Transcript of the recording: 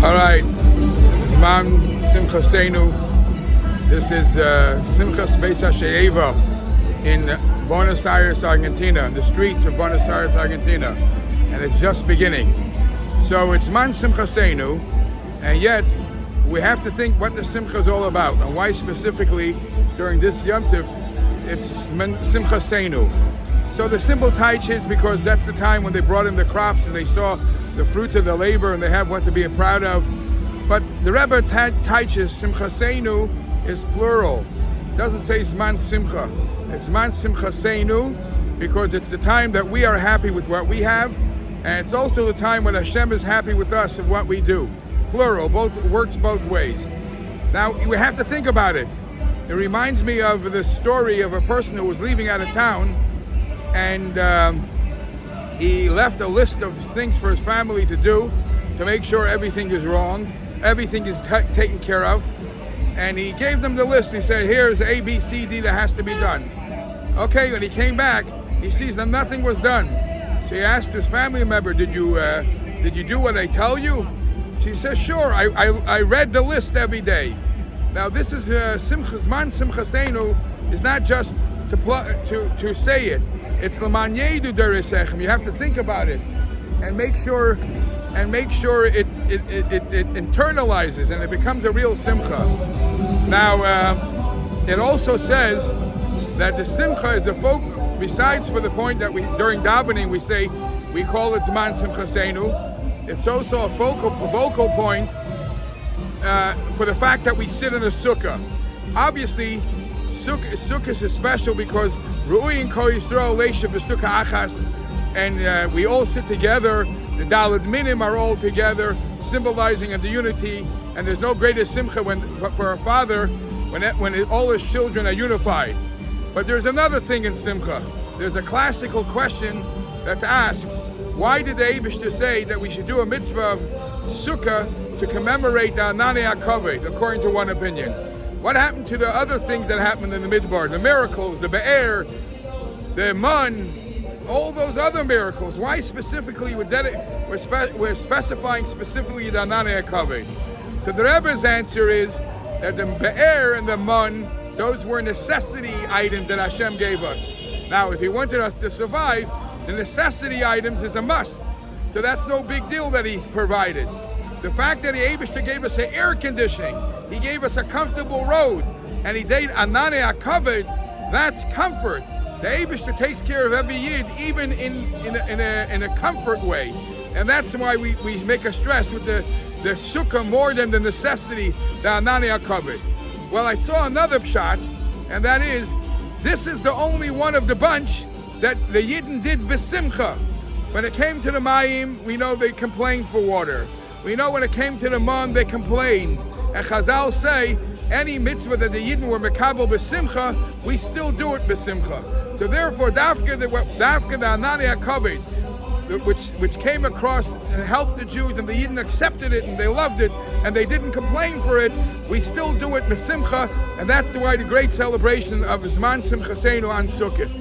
All right, Zman Simchasenu. This is Simchas השואבה in Buenos Aires, Argentina, the streets of Buenos Aires, Argentina, and it's just beginning. So it's Zman Simchasenu, and yet we have to think what the Simcha is all about and why specifically during this Yom Tov it's Simchasenu. So the simple taich is because that's the time when they brought in the crops and they saw the fruits of their labor and they have what to be proud of. But the Rebbe taiches Simchasenu is plural. It doesn't say Zman Simcha. It's Zman Simchasenu because it's the time that we are happy with what we have, and it's also the time when Hashem is happy with us and what we do. Plural, both works both ways. Now we have to think about it. It reminds me of the story of a person who was leaving out of town, and he left a list of things for his family to do to make sure everything is everything is taken care of. And he gave them the list. He said, here's A, B, C, D that has to be done. Okay, when he came back, he sees that nothing was done. So he asked his family member, did you do what I tell you? She says, sure, I read the list every day. Now this is Zman Simchasenu is not just to say it. It's l'man yedu deresechem. You have to think about it and make sure it internalizes and it becomes a real simcha. Now it also says that the simcha is a folk. Besides for the point that we during davening we call it Zman Simchasenu. It's also a vocal point for the fact that we sit in a sukkah. Obviously, sukkah is special because Ru'uyin Ko Yisrael Leisha B'Sukkah Achas, and we all sit together. The Daled Minim are all together, symbolizing of the unity. And there's no greater simcha for a father when all his children are unified. But there's another thing in simcha. There's a classical question that's asked: why did the Eibishter say that we should do a mitzvah of sukkah to commemorate the Ananei HaKavod, according to one opinion? What happened to the other things that happened in the Midbar, the miracles, the Be'er, the Man, all those other miracles? Why specifically we're specifying specifically the Ananei HaKavod? So the Rebbe's answer is that the Be'er and the Man, those were necessity items that Hashem gave us. Now, if He wanted us to survive, the necessity items is a must. So that's no big deal that He's provided. The fact that the Eibishter gave us an air conditioning, He gave us a comfortable road, and He did Ananei HaKavod, that's comfort. The Eibishter takes care of every Yid, even in a comfort way. And that's why we make a stress with the sukkah more than the necessity, the Ananei HaKavod. Well, I saw another pshat, and that is, this is the only one of the bunch that the Yidden did b'simcha. When it came to the Mayim, we know they complained for water. We know when it came to the Man, they complained. And Chazal say, any mitzvah that the Yidden were mekabel b'simcha, we still do it b'simcha. So therefore, dafka the Ananei HaKavod, which came across and helped the Jews, and the Yidden accepted it and they loved it and they didn't complain for it, we still do it b'simcha, and that's why the great celebration of Zman Simchasenu on Sukkot.